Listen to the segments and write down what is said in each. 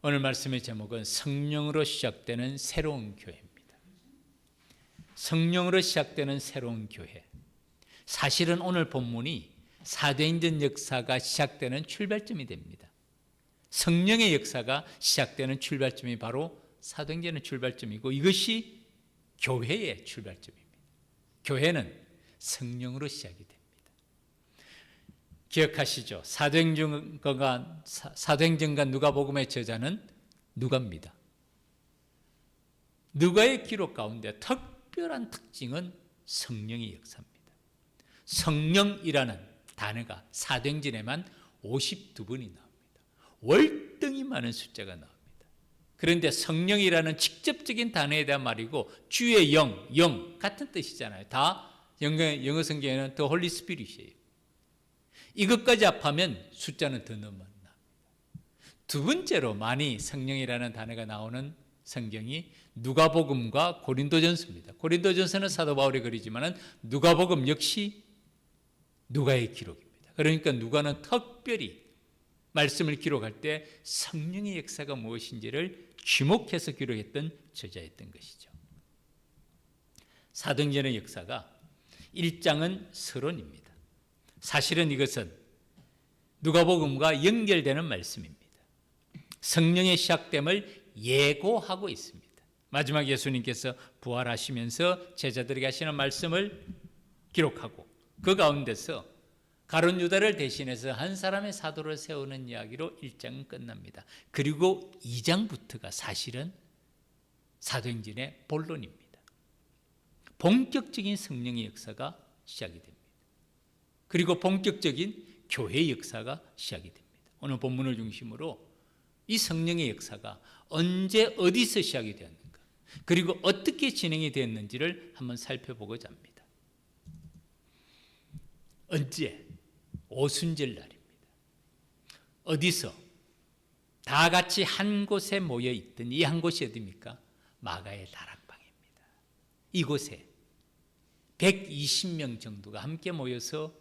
오늘 말씀의 제목은 성령으로 시작되는 새로운 교회입니다. 성령으로 시작되는 새로운 교회. 사실은 오늘 본문이 사도행전 역사가 시작되는 출발점이 됩니다. 성령의 역사가 시작되는 출발점이 바로 사도행전의 출발점이고, 이것이 교회의 출발점입니다. 교회는 성령으로 시작이 됩니다. 기억하시죠? 사도행전과 누가복음의 저자는 누가입니다. 누가의 기록 가운데 특별한 특징은 성령의 역사입니다. 성령이라는 단어가 사도행전에만 52번이 나옵니다. 월등히 많은 숫자가 나옵니다. 그런데 성령이라는 직접적인 단어에 대한 말이고, 주의 영 같은 뜻이잖아요. 다 영어 성경에는 The Holy Spirit이에요. 이것까지 합하면 숫자는 더 넘어납니다. 두 번째로 많이 성령이라는 단어가 나오는 성경이 누가복음과 고린도전서입니다. 고린도전서는 사도 바울이 그리지만 누가복음 역시 누가의 기록입니다. 그러니까 누가는 특별히 말씀을 기록할 때 성령의 역사가 무엇인지를 주목해서 기록했던 저자였던 것이죠. 사도행전의 역사가 1장은 서론입니다. 사실은 이것은 누가복음과 연결되는 말씀입니다. 성령의 시작됨을 예고하고 있습니다. 마지막 예수님께서 부활하시면서 제자들에게 하시는 말씀을 기록하고, 그 가운데서 가룟 유다를 대신해서 한 사람의 사도를 세우는 이야기로 1장은 끝납니다. 그리고 2장부터가 사실은 사도행전의 본론입니다. 본격적인 성령의 역사가 시작이 됩니다. 그리고 본격적인 교회의 역사가 시작이 됩니다. 오늘 본문을 중심으로 이 성령의 역사가 언제 어디서 시작이 되었는가, 그리고 어떻게 진행이 되었는지를 한번 살펴보고자 합니다. 언제? 오순절 날입니다. 어디서? 다 같이 한 곳에 모여 있던 이 한 곳이 어디입니까? 마가의 다락방입니다. 이곳에 120명 정도가 함께 모여서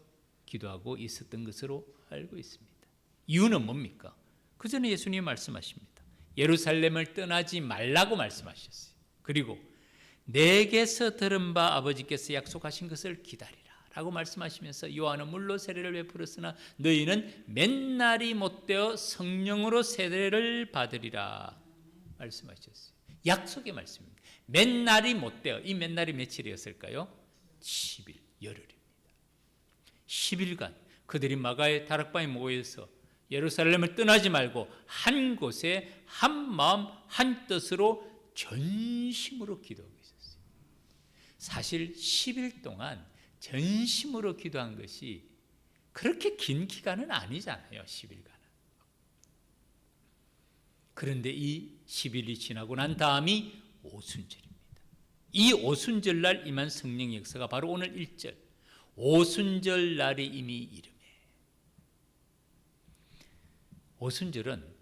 기도하고 있었던 것으로 알고 있습니다. 이유는 뭡니까? 그 전에 예수님이 말씀하십니다. 예루살렘을 떠나지 말라고 말씀하셨어요. 그리고 내게서 들은 바 아버지께서 약속하신 것을 기다리라 라고 말씀하시면서 요한은 물로 세례를 베풀었으나 너희는 맨날이 못되어 성령으로 세례를 받으리라 말씀하셨어요. 약속의 말씀입니다. 맨날이 못되어, 이 맨날이 며칠이었을까요? 10일, 열흘입니다. 10일간 그들이 마가의 다락방에 모여서 예루살렘을 떠나지 말고 한 곳에 한 마음 한 뜻으로 전심으로 기도하고 있었어요. 사실 10일 동안 전심으로 기도한 것이 그렇게 긴 기간은 아니잖아요. 10일간은. 그런데 이 10일이 지나고 난 다음이 오순절입니다. 이 오순절날 임한 성령의 역사가 바로 오늘 1절 오순절 날이 이미 이르매. 오순절은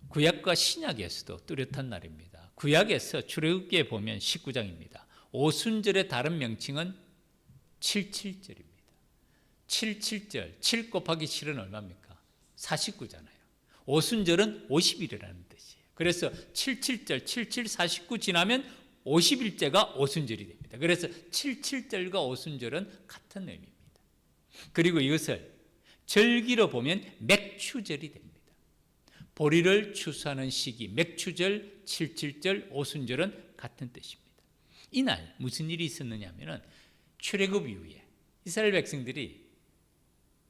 구약과 신약에서도 뚜렷한 날입니다. 구약에서 출애굽기에 보면 19장입니다. 오순절의 다른 명칭은 77절입니다. 77절, 7 곱하기 7은 얼마입니까? 49잖아요. 오순절은 50일이라는 뜻이에요. 그래서 77절, 77, 49 지나면 50일째가 오순절이 됩니다. 그래서 77절과 오순절은 같은 의미입니다. 그리고 이것을 절기로 보면 맥추절이 됩니다. 보리를 추수하는 시기, 맥추절, 77절, 오순절은 같은 뜻입니다. 이날 무슨 일이 있었느냐 하면 출애굽 이후에 이스라엘 백성들이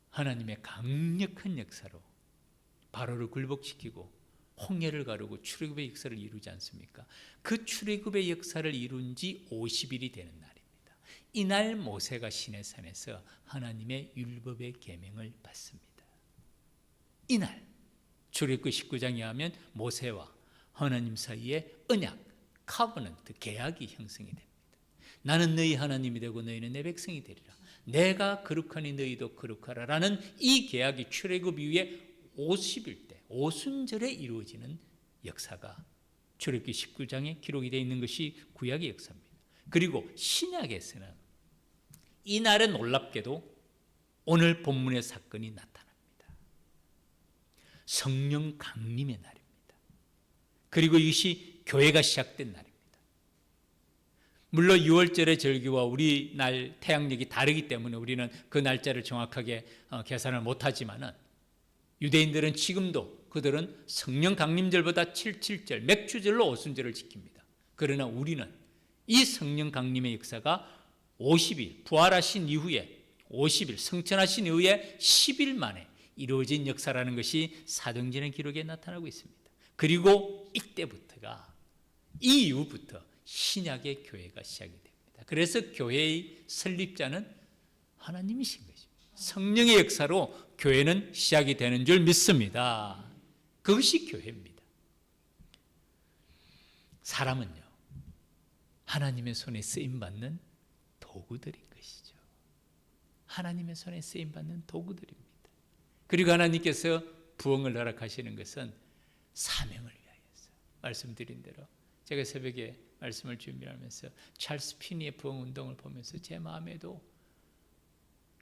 하나님의 강력한 역사로 바로를 굴복시키고 홍해를 가르고 출애굽의 역사를 이루지 않습니까? 그 출애굽의 역사를 이룬 지 50일이 되는 날입니다. 이날 모세가 시내산에서 하나님의 율법의 계명을 받습니다. 이날 출애굽기 19장에 하면 모세와 하나님 사이에 언약, 카버넌트, 계약이 형성이 됩니다. 나는 너희 하나님이 되고 너희는 내 백성이 되리라. 내가 거룩하니 너희도 거룩하라 라는 이 계약이 출애굽 이후에 50일 때 오순절에 이루어지는 역사가 출애굽기 19장에 기록이 되어 있는 것이 구약의 역사입니다. 그리고 신약에서는 이날은 놀랍게도 오늘 본문의 사건이 나타납니다. 성령 강림의 날입니다. 그리고 이것이 교회가 시작된 날입니다. 물론 6월절의 절기와 우리 날 태양력이 다르기 때문에 우리는 그 날짜를 정확하게 계산을 못하지만은 유대인들은 지금도 그들은 성령 강림절보다 77절, 맥주절로 오순절을 지킵니다. 그러나 우리는 이 성령 강림의 역사가 50일, 부활하신 이후에 50일, 성천하신 이후에 10일 만에 이루어진 역사라는 것이 사도행전의 기록에 나타나고 있습니다. 그리고 이때부터가, 이 이후부터 신약의 교회가 시작이 됩니다. 그래서 교회의 설립자는 하나님이신 것입니다. 성령의 역사로 교회는 시작이 되는 줄 믿습니다. 그것이 교회입니다. 사람은요, 하나님의 손에 쓰임받는 도구들인 것이죠. 하나님의 손에 쓰임받는 도구들입니다. 그리고 하나님께서 부흥을 허락하시는 것은 사명을 위하여서, 말씀드린 대로 제가 새벽에 말씀을 준비하면서 찰스 피니의 부흥 운동을 보면서 제 마음에도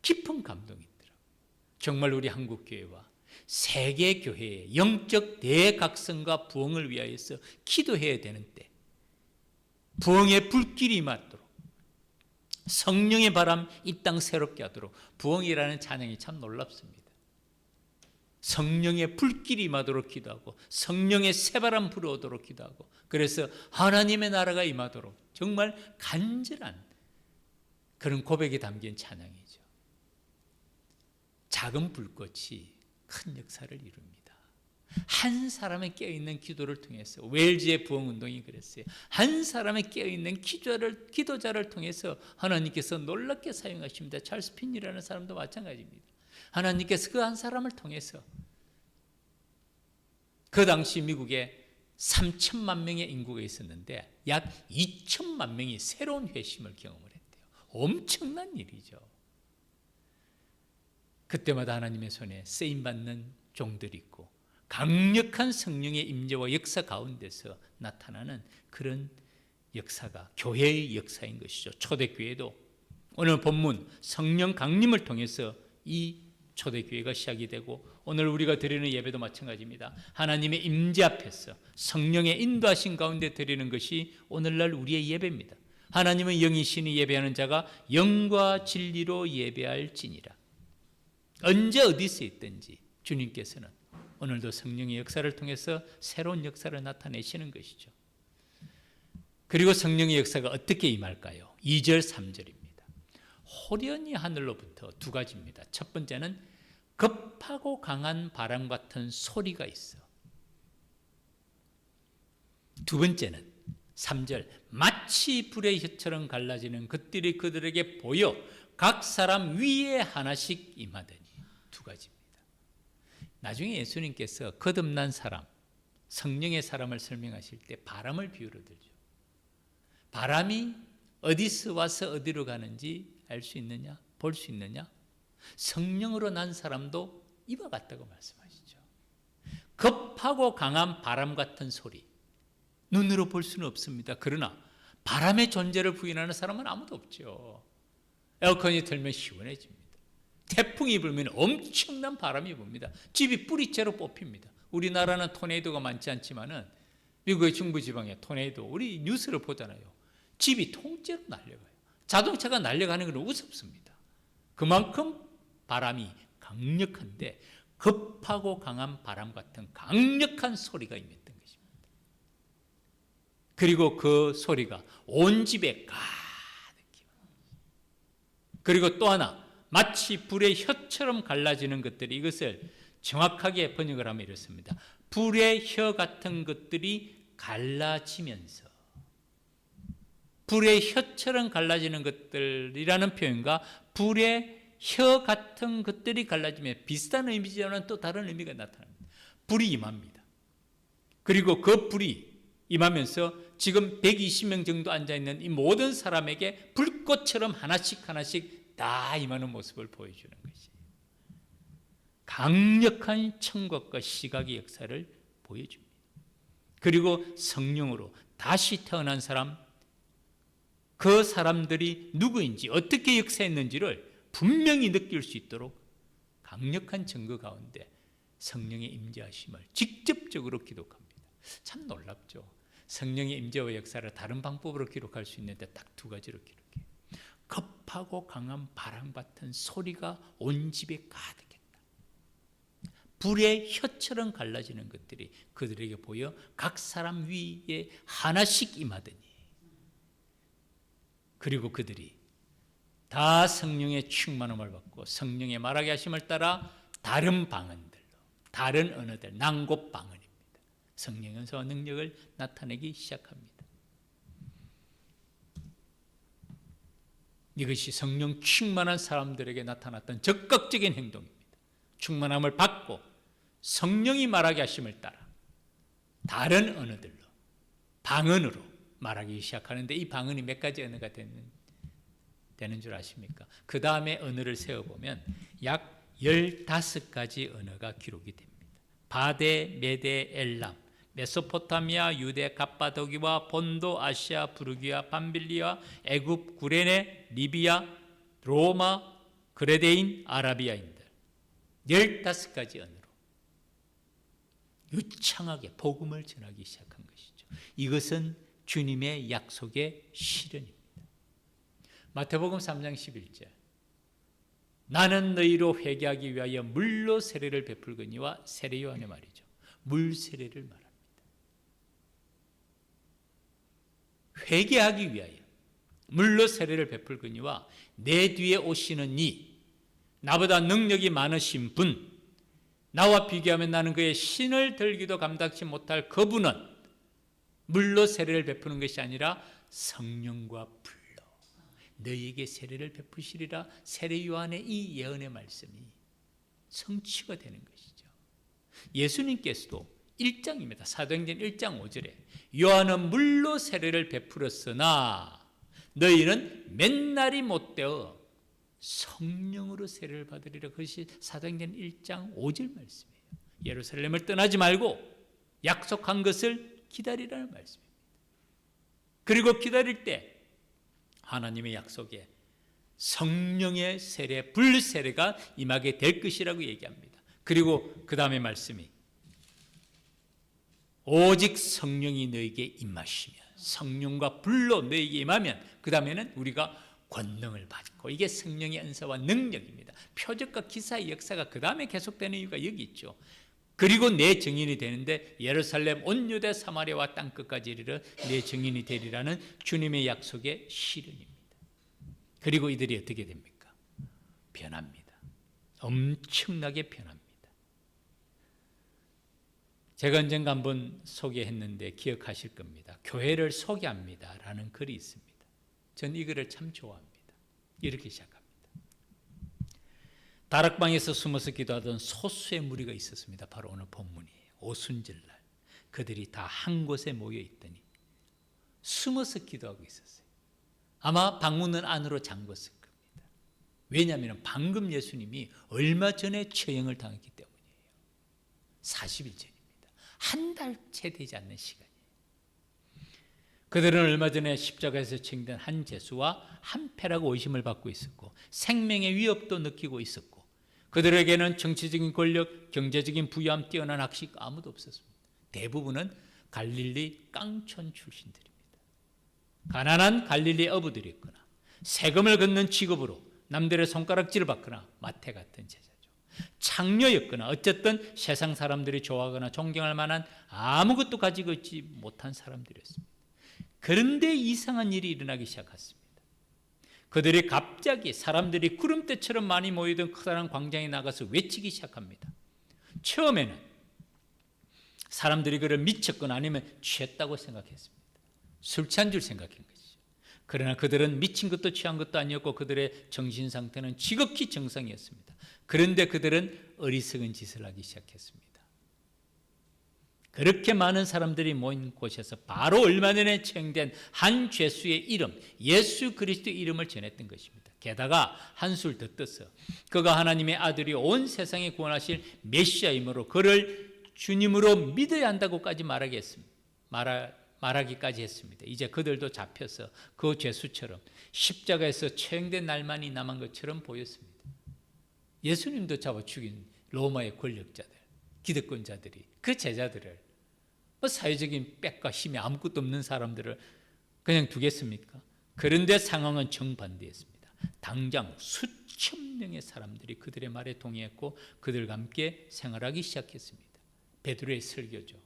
깊은 감동이 있더라고요. 정말 우리 한국교회와 세계교회의 영적 대각성과 부흥을 위하여서 기도해야 되는 때, 부흥의 불길이 임하도록, 성령의 바람 이 땅 새롭게 하도록, 부흥이라는 찬양이 참 놀랍습니다. 성령의 불길이 임하도록 기도하고 성령의 새바람 불어오도록 기도하고, 그래서 하나님의 나라가 임하도록 정말 간절한 그런 고백이 담긴 찬양이죠. 작은 불꽃이 큰 역사를 이룹니다. 한 사람의 깨어있는 기도를 통해서, 웨일즈의 부흥운동이 그랬어요. 한 사람의 깨어있는 기도자를 통해서 하나님께서 놀랍게 사용하십니다. 찰스 핀이라는 사람도 마찬가지입니다. 하나님께서 그 한 사람을 통해서 그 당시 미국에 3천만 명의 인구가 있었는데 약 2천만 명이 새로운 회심을 경험을 했대요. 엄청난 일이죠. 그때마다 하나님의 손에 쓰임받는 종들이 있고 강력한 성령의 임재와 역사 가운데서 나타나는 그런 역사가 교회의 역사인 것이죠. 초대교회도 오늘 본문 성령 강림을 통해서 이 초대교회가 시작이 되고, 오늘 우리가 드리는 예배도 마찬가지입니다. 하나님의 임재 앞에서 성령의 인도하신 가운데 드리는 것이 오늘날 우리의 예배입니다. 하나님은 영이시니 예배하는 자가 영과 진리로 예배할지니라. 언제 어디서 있든지 주님께서는 오늘도 성령의 역사를 통해서 새로운 역사를 나타내시는 것이죠. 그리고 성령의 역사가 어떻게 임할까요? 2절 3절입니다. 호련히 하늘로부터 두 가지입니다. 첫 번째는 급하고 강한 바람 같은 소리가 있어. 두 번째는 3절, 마치 불의 혀처럼 갈라지는 것들이 그들에게 보여 각 사람 위에 하나씩 임하더니. 두 가지입니다. 나중에 예수님께서 거듭난 사람, 성령의 사람을 설명하실 때 바람을 비유로 들죠. 바람이 어디서 와서 어디로 가는지 알 수 있느냐? 볼 수 있느냐? 성령으로 난 사람도 이와 같다고 말씀하시죠. 급하고 강한 바람 같은 소리, 눈으로 볼 수는 없습니다. 그러나 바람의 존재를 부인하는 사람은 아무도 없죠. 에어컨이 틀면 시원해집니다. 태풍이 불면 엄청난 바람이 붑니다. 집이 뿌리째로 뽑힙니다. 우리나라는 토네이도가 많지 않지만은 미국의 중부지방에 토네이도, 우리 뉴스를 보잖아요. 집이 통째로 날려가요. 자동차가 날려가는 건 우습습니다. 그만큼 바람이 강력한데 급하고 강한 바람 같은 강력한 소리가 임했던 것입니다. 그리고 그 소리가 온 집에 가득히, 그리고 또 하나, 마치 불의 혀처럼 갈라지는 것들이, 이것을 정확하게 번역을 하면 이렇습니다. 불의 혀 같은 것들이 갈라지면서, 불의 혀처럼 갈라지는 것들이라는 표현과 불의 혀 같은 것들이 갈라지면 비슷한 의미지만 또 다른 의미가 나타납니다. 불이 임합니다. 그리고 그 불이 임하면서 지금 120명 정도 앉아있는 이 모든 사람에게 불꽃처럼 하나씩 하나씩 다 임하는 모습을 보여주는 것이에요. 강력한 청각과 시각의 역사를 보여줍니다. 그리고 성령으로 다시 태어난 사람, 그 사람들이 누구인지 어떻게 역사했는지를 분명히 느낄 수 있도록 강력한 증거 가운데 성령의 임재하심을 직접적으로 기록합니다. 참 놀랍죠. 성령의 임재와 역사를 다른 방법으로 기록할 수 있는데 딱 두 가지로 기록해요. 급하고 강한 바람 같은 소리가 온 집에 가득했다. 불의 혀처럼 갈라지는 것들이 그들에게 보여 각 사람 위에 하나씩 임하더니, 그리고 그들이 다 성령의 충만함을 받고 성령의 말하게 하심을 따라 다른 방언들로, 다른 언어들, 낭곱 방언입니다. 성령의 은사와 능력을 나타내기 시작합니다. 이것이 성령 충만한 사람들에게 나타났던 적극적인 행동입니다. 충만함을 받고 성령이 말하게 하심을 따라 다른 언어들로, 방언으로 말하기 시작하는데, 이 방언이 몇 가지 언어가 되는 줄 아십니까? 그 다음에 언어를 세어보면 약 15가지 언어가 기록이 됩니다. 바데, 메데, 엘람, 메소포타미아, 유대, 갑바도기와 본도, 아시아, 부르기아, 밤빌리아, 애굽, 구레네, 리비아, 로마, 그레데인, 아라비아인들 15가지 언어로 유창하게 복음을 전하기 시작한 것이죠. 이것은 주님의 약속의 실현입니다. 마태복음 3장 11절, 나는 너희로 회개하기 위하여 물로 세례를 베풀거니와, 세례 요한의 말이죠. 물 세례를 말합니다. 회개하기 위하여 물로 세례를 베풀거니와, 내 뒤에 오시는 이 나보다 능력이 많으신 분, 나와 비교하면 나는 그의 신을 들기도 감당치 못할 그분은 물로 세례를 베푸는 것이 아니라 성령과 불로 너희에게 세례를 베푸시리라. 세례 요한의 이 예언의 말씀이 성취가 되는 것이죠. 예수님께서도 1장입니다. 사도행전 1장 5절에 요한은 물로 세례를 베풀었으나 너희는 맨날이 못되어 성령으로 세례를 받으리라. 그것이 사도행전 1장 5절 말씀이에요. 예루살렘을 떠나지 말고 약속한 것을 기다리라는 말씀입니다. 그리고 기다릴 때 하나님의 약속에 성령의 세례, 불세례가 임하게 될 것이라고 얘기합니다. 그리고 그 다음에 말씀이 오직 성령이 너에게 임하시면, 성령과 불로 너에게 임하면, 그 다음에는 우리가 권능을 받고, 이게 성령의 은사와 능력입니다. 표적과 기사의 역사가 그 다음에 계속되는 이유가 여기 있죠. 그리고 내 증인이 되는데 예루살렘 온 유대 사마리아와 땅끝까지 이르러 내 증인이 되리라는 주님의 약속의 실현입니다. 그리고 이들이 어떻게 됩니까? 변합니다. 엄청나게 변합니다. 제가 언젠가 한번 소개했는데 기억하실 겁니다. 교회를 소개합니다 라는 글이 있습니다. 전 이 글을 참 좋아합니다. 이렇게 시작합니다. 다락방에서 숨어서 기도하던 소수의 무리가 있었습니다. 바로 오늘 본문이에요. 오순절날 그들이 다 한 곳에 모여 있더니 숨어서 기도하고 있었어요. 아마 방문은 안으로 잠궜을 겁니다. 왜냐하면 방금 예수님이 얼마 전에 처형을 당했기 때문이에요. 40일 전입니다. 한 달 채 되지 않는 시간이에요. 그들은 얼마 전에 십자가에서 처형된 한 제수와 한 패라고 의심을 받고 있었고, 생명의 위협도 느끼고 있었고, 그들에게는 정치적인 권력, 경제적인 부유함, 뛰어난 학식 아무도 없었습니다. 대부분은 갈릴리 깡촌 출신들입니다. 가난한 갈릴리 어부들이었거나 세금을 걷는 직업으로 남들의 손가락질을 받거나 마태 같은 제자죠. 창녀였거나 어쨌든 세상 사람들이 좋아하거나 존경할 만한 아무것도 가지고 있지 못한 사람들이었습니다. 그런데 이상한 일이 일어나기 시작했습니다. 그들이 갑자기 사람들이 구름대처럼 많이 모이던 커다란 광장에 나가서 외치기 시작합니다. 처음에는 사람들이 그를 미쳤거나 아니면 취했다고 생각했습니다. 술 취한 줄 생각한 것이죠. 그러나 그들은 미친 것도 취한 것도 아니었고 그들의 정신 상태는 지극히 정상이었습니다. 그런데 그들은 어리석은 짓을 하기 시작했습니다. 그렇게 많은 사람들이 모인 곳에서 바로 얼마 전에 처형된 한 죄수의 이름, 예수 그리스도의 이름을 전했던 것입니다. 게다가 한술 더 떠서 그가 하나님의 아들이 온 세상에 구원하실 메시아이므로 그를 주님으로 믿어야 한다고까지 말하기까지 했습니다. 이제 그들도 잡혀서 그 죄수처럼 십자가에서 처형된 날만이 남은 것처럼 보였습니다. 예수님도 잡아 죽인 로마의 권력자들, 기득권자들이 그 제자들을 뭐 사회적인 빽과 힘이 아무것도 없는 사람들을 그냥 두겠습니까? 그런데 상황은 정반대였습니다. 당장 수천 명의 사람들이 그들의 말에 동의했고 그들과 함께 생활하기 시작했습니다. 베드로의 설교죠.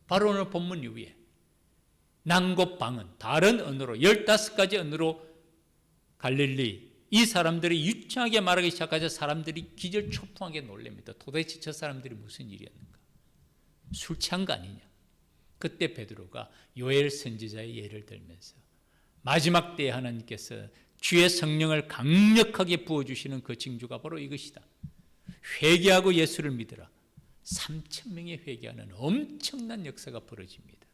바로 오늘 본문 이후에 난곳방은 다른 언어로 15가지 언어로 갈릴리 이 사람들이 유창하게 말하기 시작하자 사람들이 기절초풍하게 놀랍니다. 도대체 저 사람들이 무슨 일이었는가? 술 취한 거 아니냐? 그때 베드로가 요엘 선지자의 예를 들면서 마지막 때에 하나님께서 주의 성령을 강력하게 부어주시는 그 징조가 바로 이것이다. 회개하고 예수를 믿으라. 3,000명이 회개하는 엄청난 역사가 벌어집니다.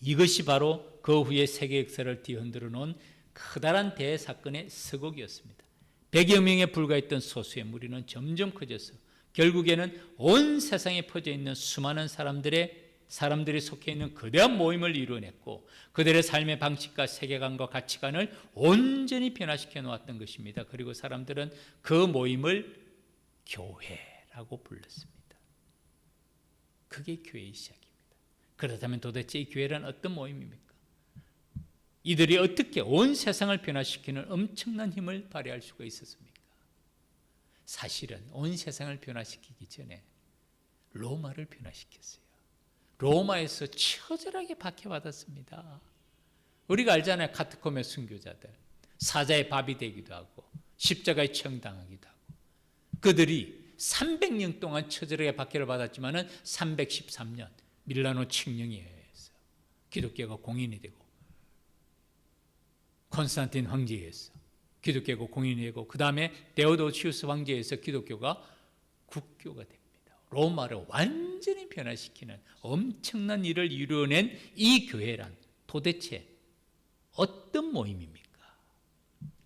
이것이 바로 그 후에 세계 역사를 뒤흔들어 놓은 커다란 대사건의 서곡이었습니다. 100여 명에 불과했던 소수의 무리는 점점 커져서 결국에는 온 세상에 퍼져 있는 수많은 사람들이 속해 있는 거대한 모임을 이루어냈고 그들의 삶의 방식과 세계관과 가치관을 온전히 변화시켜 놓았던 것입니다. 그리고 사람들은 그 모임을 교회라고 불렀습니다. 그게 교회의 시작입니다. 그렇다면 도대체 이 교회란 어떤 모임입니까? 이들이 어떻게 온 세상을 변화시키는 엄청난 힘을 발휘할 수가 있었습니까? 사실은 온 세상을 변화시키기 전에 로마를 변화시켰어요. 로마에서 처절하게 박해받았습니다. 우리가 알잖아요. 카타콤의 순교자들. 사자의 밥이 되기도 하고 십자가에 처형당하기도 하고 그들이 300년 동안 처절하게 박해를 받았지만 313년 밀라노 칙령에 의해서 기독교가 공인이 되고 콘스탄틴 황제에 의해서 기독교가 공인이 되고 그 다음에 데오도시우스 황제에 의해서 기독교가 국교가 됩니다. 로마를 완전히 변화시키는 엄청난 일을 이루어낸 이 교회란 도대체 어떤 모임입니까?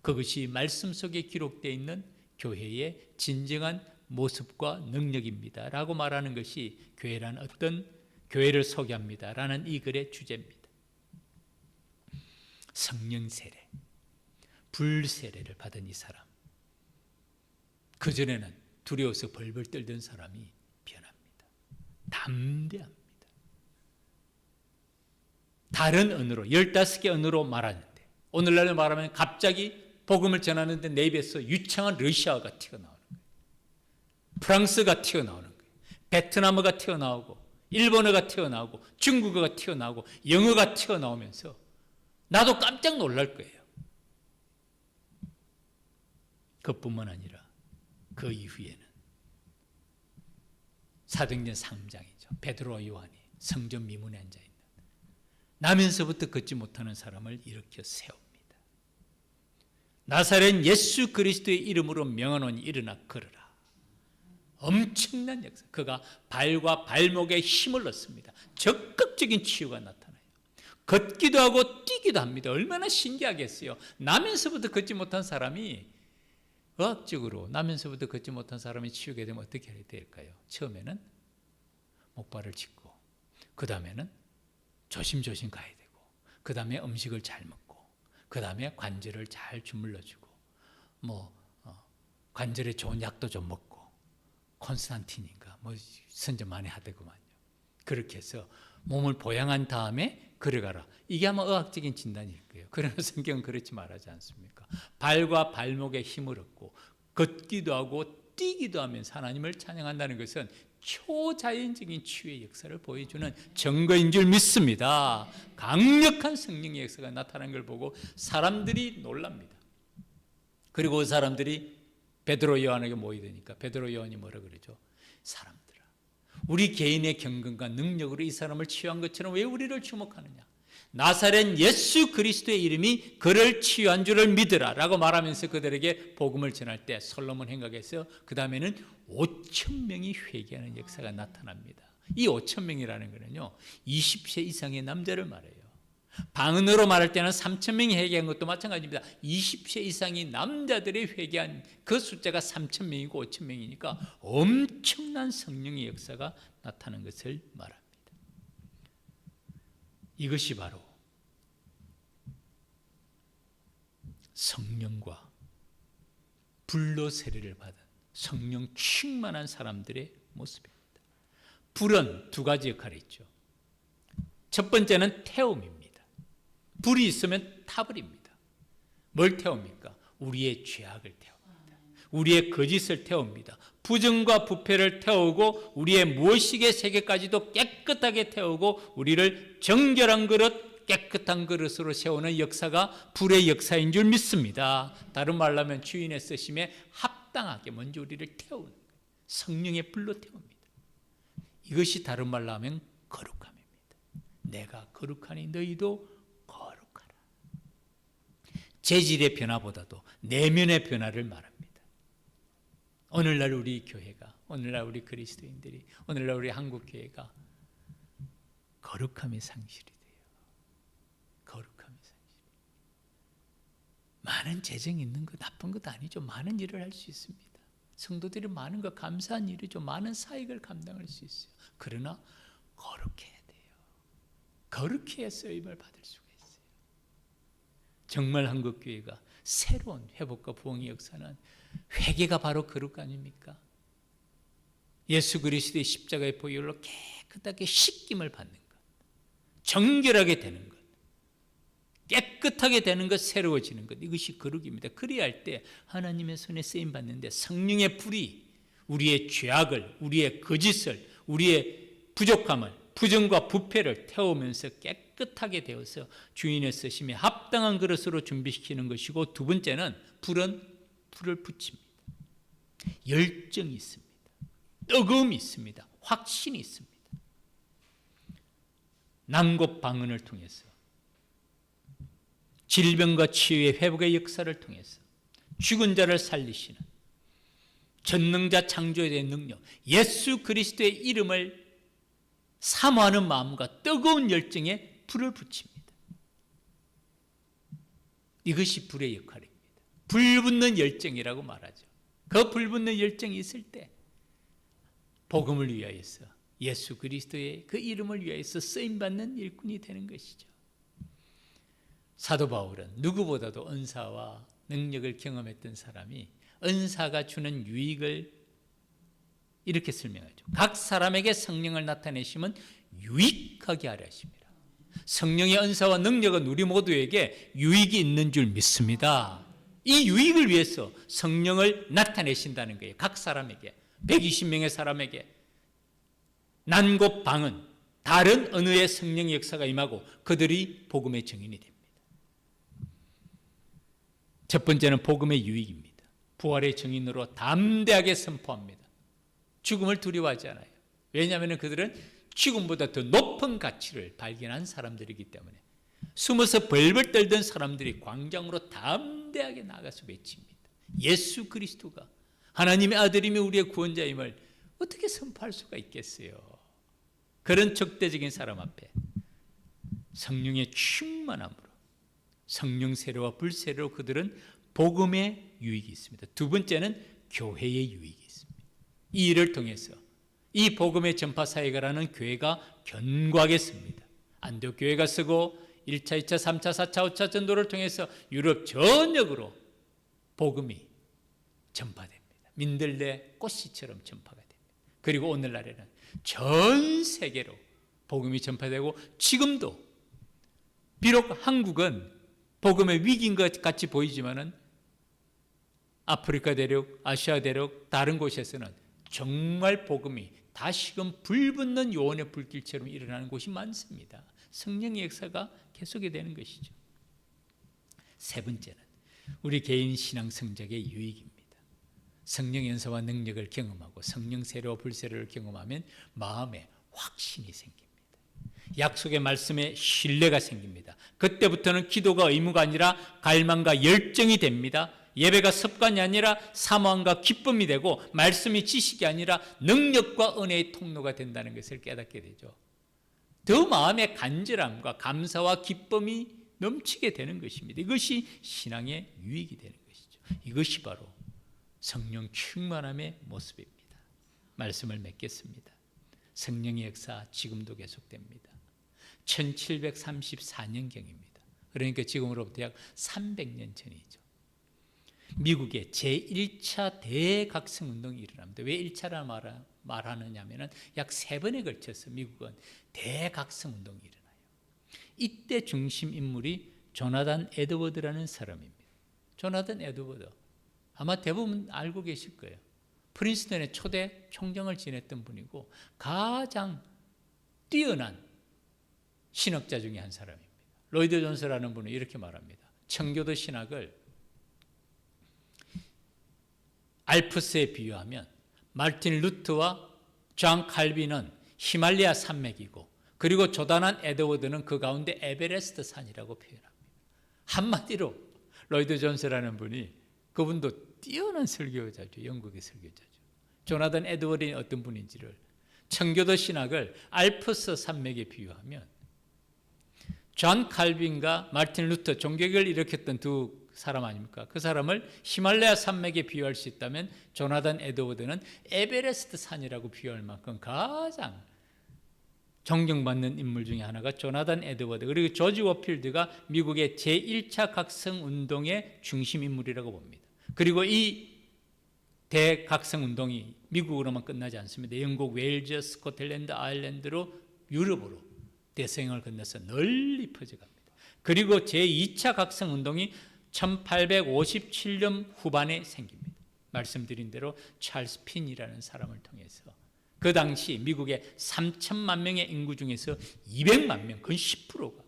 그것이 말씀 속에 기록되어 있는 교회의 진정한 모습과 능력입니다. 라고 말하는 것이 교회란 어떤 교회를 소개합니다. 라는 이 글의 주제입니다. 성령 세례, 불세례를 받은 이 사람. 그전에는 두려워서 벌벌 떨던 사람이 변합니다. 담대합니다. 다른 언어로 15개 언어로 말하는데 오늘날로 말하면 갑자기 복음을 전하는데 내 입에서 유창한 러시아어가 튀어나오는 거예요. 프랑스가 튀어나오는 거예요. 베트남어가 튀어나오고 일본어가 튀어나오고 중국어가 튀어나오고 영어가 튀어나오면서 나도 깜짝 놀랄 거예요. 그뿐만 아니라 그 이후에는 사도행전 3장이죠. 베드로와 요한이 성전 미문에 앉아있는 나면서부터 걷지 못하는 사람을 일으켜 세웁니다. 나사렛 예수 그리스도의 이름으로 명하노니 일어나 걸으라. 엄청난 역사. 그가 발과 발목에 힘을 얻습니다. 적극적인 치유가 나타나요. 걷기도 하고 뛰기도 합니다. 얼마나 신기하겠어요. 나면서부터 걷지 못한 사람이 의학적으로 나면서부터 걷지 못한 사람이 치유게 되면 어떻게 해야 될까요? 처음에는 목발을 짚고 그 다음에는 조심조심 가야 되고 그 다음에 음식을 잘 먹고 그 다음에 관절을 잘 주물러주고 관절에 좋은 약도 좀 먹고 콘스탄틴인가 선전 많이 하더구만요. 그렇게 해서 몸을 보양한 다음에 걸어가라. 이게 아마 의학적인 진단일 거예요. 그러나 성경은 그렇지 말하지 않습니까? 발과 발목에 힘을 얻고 걷기도 하고 뛰기도 하면서 하나님을 찬양한다는 것은 초자연적인 치유의 역사를 보여주는 증거인 줄 믿습니다. 강력한 성령의 역사가 나타나는 걸 보고 사람들이 놀랍니다. 그리고 그 사람들이 베드로 요한에게 모이되니까 베드로 요한이 뭐라 그러죠? 사람들아, 우리 개인의 경건과 능력으로 이 사람을 치유한 것처럼 왜 우리를 주목하느냐? 나사렛 예수 그리스도의 이름이 그를 치유한 줄을 믿으라 라고 말하면서 그들에게 복음을 전할 때 솔로몬 행각에서 그 다음에는 5,000명이 회개하는 역사가 나타납니다. 이 5,000명이라는 것은요 20세 이상의 남자를 말해요. 방언으로 말할 때는 3,000명이 회개한 것도 마찬가지입니다. 20세 이상의 남자들이 회개한 그 숫자가 3,000명이고 5,000명이니까 엄청난 성령의 역사가 나타나는 것을 말합니다. 이것이 바로 성령과 불로 세례를 받은 성령 충만한 사람들의 모습입니다. 불은 두 가지 역할을 있죠. 첫 번째는 태움입니다. 불이 있으면 타버립니다. 뭘 태웁니까? 우리의 죄악을 태웁니다. 우리의 거짓을 태웁니다. 부정과 부패를 태우고 우리의 무의식의 세계까지도 깨끗하게 태우고 우리를 정결한 그릇, 깨끗한 그릇으로 세우는 역사가 불의 역사인 줄 믿습니다. 다른 말로 하면 주인의 쓰심에 합당하게 먼저 우리를 태우는 거예요. 성령의 불로 태웁니다. 이것이 다른 말로 하면 거룩함입니다. 내가 거룩하니 너희도 거룩하라. 재질의 변화보다도 내면의 변화를 말합니다. 오늘날 우리 교회가, 오늘날 우리 그리스도인들이, 오늘날 우리 한국교회가 거룩함의 상실이 돼요. 거룩함의 상실. 많은 재정이 있는 거 나쁜 것도 아니죠. 많은 일을 할 수 있습니다. 성도들이 많은 거 감사한 일이죠. 많은 사역을 감당할 수 있어요. 그러나 거룩해야 돼요. 거룩해야 쓰임을 받을 수가 있어요. 정말 한국교회가 새로운 회복과 부흥의 역사는 회개가 바로 거룩 아닙니까? 예수 그리스도의 십자가의 보혈로 깨끗하게 씻김을 받는 것, 정결하게 되는 것, 깨끗하게 되는 것, 새로워지는 것, 이것이 거룩입니다. 그래야 할 때 하나님의 손에 쓰임 받는데 성령의 불이 우리의 죄악을, 우리의 거짓을, 우리의 부족함을, 부정과 부패를 태우면서 깨끗하게 되어서 주인의 쓰심에 합당한 그릇으로 준비시키는 것이고, 두 번째는 불을 붙입니다. 열정이 있습니다. 뜨거움이 있습니다. 확신이 있습니다. 난곱 방언을 통해서, 질병과 치유의 회복의 역사를 통해서 죽은 자를 살리시는 전능자 창조에 대한 능력, 예수 그리스도의 이름을 사모하는 마음과 뜨거운 열정에 불을 붙입니다. 이것이 불의 역할입니다. 불붙는 열정이라고 말하죠. 그 불붙는 열정이 있을 때 복음을 위하여서, 예수 그리스도의 그 이름을 위하여서 쓰임받는 일꾼이 되는 것이죠. 사도 바울은 누구보다도 은사와 능력을 경험했던 사람이 은사가 주는 유익을 이렇게 설명하죠. 각 사람에게 성령을 나타내시면 유익하게 하려 하십니다. 성령의 은사와 능력은 우리 모두에게 유익이 있는 줄 믿습니다. 이 유익을 위해서 성령을 나타내신다는 거예요. 각 사람에게, 120명의 사람에게 난곱 방언, 다른 언어의 성령의 역사가 임하고 그들이 복음의 증인이 됩니다. 첫 번째는 복음의 유익입니다. 부활의 증인으로 담대하게 선포합니다. 죽음을 두려워하지 않아요. 왜냐하면 그들은 죽음보다 더 높은 가치를 발견한 사람들이기 때문에. 숨어서 벌벌 떨던 사람들이 광장으로 담대하게 나가서 외칩니다. 예수 그리스도가 하나님의 아들이며 우리의 구원자임을 어떻게 선포할 수가 있겠어요? 그런 적대적인 사람 앞에 성령의 충만함으로, 성령 세례와 불세례로 그들은 복음의 유익이 있습니다. 두 번째는 교회의 유익이 있습니다. 이 일을 통해서 이 복음의 전파 사역을 하는 교회가 견고하겠습니다. 안디옥 교회가 쓰고 1차, 2차, 3차, 4차, 5차 전도를 통해서 유럽 전역으로 복음이 전파됩니다. 민들레 꽃씨처럼 전파가 됩니다. 그리고 오늘날에는 전 세계로 복음이 전파되고, 지금도 비록 한국은 복음의 위기인 것 같이 보이지만은 아프리카 대륙, 아시아 대륙 다른 곳에서는 정말 복음이 다시금 불붙는 요원의 불길처럼 일어나는 곳이 많습니다. 성령의 역사가 계속이 되는 것이죠. 세 번째는 우리 개인 신앙 성적의 유익입니다. 성령 연사와 능력을 경험하고 성령 세례와 불세례를 경험하면 마음에 확신이 생깁니다. 약속의 말씀에 신뢰가 생깁니다. 그때부터는 기도가 의무가 아니라 갈망과 열정이 됩니다. 예배가 습관이 아니라 사모함과 기쁨이 되고, 말씀이 지식이 아니라 능력과 은혜의 통로가 된다는 것을 깨닫게 되죠. 더 마음의 간절함과 감사와 기쁨이 넘치게 되는 것입니다. 이것이 신앙의 유익이 되는 것이죠. 이것이 바로 성령 충만함의 모습입니다. 말씀을 맺겠습니다. 성령의 역사 지금도 계속됩니다. 1734년경입니다. 그러니까 지금으로부터 약 300년 전이죠. 미국의 제1차 대각성운동이 일어납니다. 왜 1차라 말하느냐면 약 3번에 걸쳐서 미국은 대각성운동이 일어나요. 이때 중심 인물이 조나단 에드워드라는 사람입니다. 조나단 에드워드 아마 대부분 알고 계실 거예요. 프린스턴의 초대 총장을 지냈던 분이고 가장 뛰어난 신학자 중에 한 사람입니다. 로이드 존스라는 분은 이렇게 말합니다. 청교도 신학을 알프스에 비유하면 마르틴 루터와 존 칼빈은 히말라야 산맥이고 그리고 조나단 에드워드는 그 가운데 에베레스트 산이라고 표현합니다. 한마디로 로이드 존스라는 분이 그분도 뛰어난 설교자죠. 영국의 설교자죠. 조나단 에드워드는 어떤 분인지를 청교도 신학을 알프스 산맥에 비유하면 존 칼빈과 마르틴 루터 종교개혁을 일으켰던 두 사람 아닙니까? 그 사람을 히말라야 산맥에 비유할 수 있다면 조나단 에드워드는 에베레스트 산이라고 비유할 만큼 가장 존경받는 인물 중에 하나가 조나단 에드워드 그리고 조지 워필드가 미국의 제1차 각성운동의 중심 인물이라고 봅니다. 그리고 이 대각성운동이 미국으로만 끝나지 않습니다. 영국, 웨일즈, 스코틀랜드, 아일랜드로 유럽으로 대서양을 건너서 널리 퍼져갑니다. 그리고 제2차 각성운동이 1857년 후반에 생깁니다. 말씀드린 대로 찰스 핀이라는 사람을 통해서 그 당시 미국의 3천만 명의 인구 중에서 200만 명, 그 10%가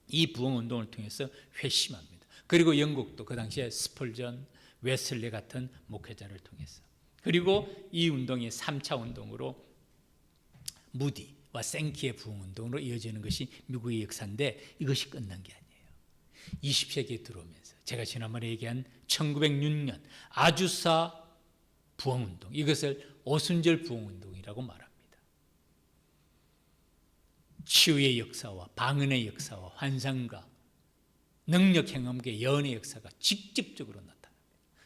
이 부흥운동을 통해서 회심합니다. 그리고 영국도 그 당시에 스펄전, 웨슬리 같은 목회자를 통해서 그리고 이 운동이 3차 운동으로 무디와 생키의 부흥운동으로 이어지는 것이 미국의 역사인데 이것이 끝난 게 아니에요. 20세기에 들어오면서 제가 지난번에 얘기한 1906년 아주사 부흥운동 이것을 오순절 부흥운동이라고 말합니다. 치유의 역사와 방언의 역사와 환상과 능력 행함과 예언의 역사가 직접적으로 나타납니다.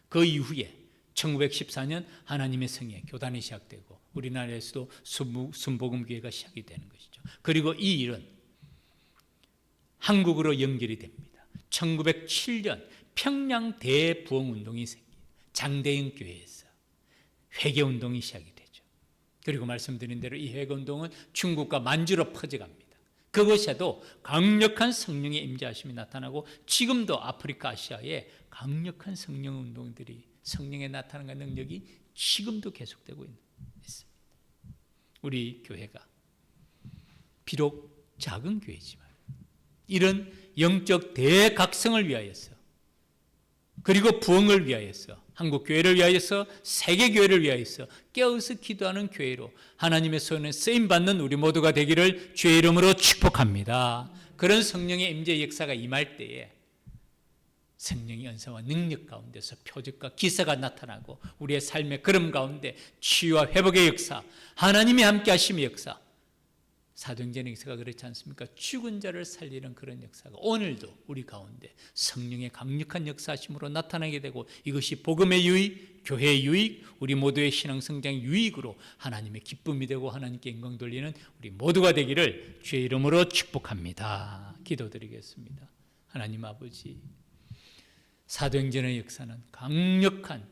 그 이후에 1914년 하나님의 성회 교단이 시작되고 우리나라에서도 순복음교회가 시작이 되는 것이죠. 그리고 이 일은 한국으로 연결이 됩니다. 1907년 평양 대부흥운동이 생깁니다. 장대영 교회에서 회개운동이 시작이 되죠. 그리고 말씀드린 대로 이 회개운동은 중국과 만주로 퍼져갑니다. 그곳에도 강력한 성령의 임재하심이 나타나고 지금도 아프리카, 아시아에 강력한 성령 운동들이 성령의 나타남과 능력이 지금도 계속되고 있습니다. 우리 교회가 비록 작은 교회지만 이런 영적 대각성을 위하여서 그리고 부흥을 위하여서 한국교회를 위하여서 세계교회를 위하여서 깨어서 기도하는 교회로 하나님의 손에 쓰임받는 우리 모두가 되기를 주의 이름으로 축복합니다. 그런 성령의 임재 역사가 임할 때에 성령의 은사와 능력 가운데서 표적과 기사가 나타나고 우리의 삶의 걸음 가운데 치유와 회복의 역사, 하나님이 함께 하심의 역사, 사도행전의 역사가 그렇지 않습니까? 죽은 자를 살리는 그런 역사가 오늘도 우리 가운데 성령의 강력한 역사심으로 나타나게 되고 이것이 복음의 유익, 교회의 유익, 우리 모두의 신앙 성장의 유익으로 하나님의 기쁨이 되고 하나님께 영광 돌리는 우리 모두가 되기를 주의 이름으로 축복합니다. 기도드리겠습니다. 하나님 아버지, 사도행전의 역사는 강력한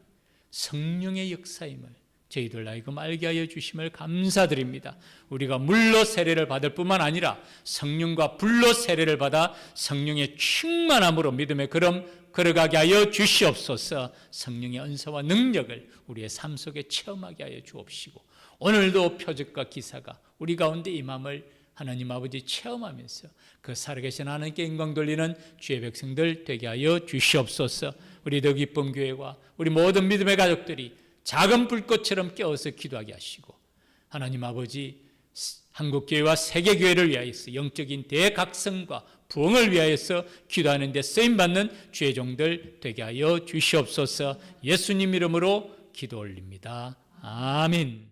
성령의 역사임을 저희들 알고 알게 하여 주심을 감사드립니다. 우리가 물로 세례를 받을 뿐만 아니라 성령과 불로 세례를 받아 성령의 충만함으로 믿음의 걸음 걸어가게 하여 주시옵소서. 성령의 은사와 능력을 우리의 삶 속에 체험하게 하여 주옵시고 오늘도 표적과 기사가 우리 가운데 임함을 하나님 아버지 체험하면서 그 살아계신 하나님께 영광 돌리는 주의 백성들 되게 하여 주시옵소서. 우리 더 기쁨 교회와 우리 모든 믿음의 가족들이 작은 불꽃처럼 깨어서 기도하게 하시고 하나님 아버지 한국교회와 세계교회를 위하여서 영적인 대각성과 부흥을 위하여서 기도하는 데 쓰임받는 주의 종들 되게 하여 주시옵소서. 예수님 이름으로 기도 올립니다. 아멘.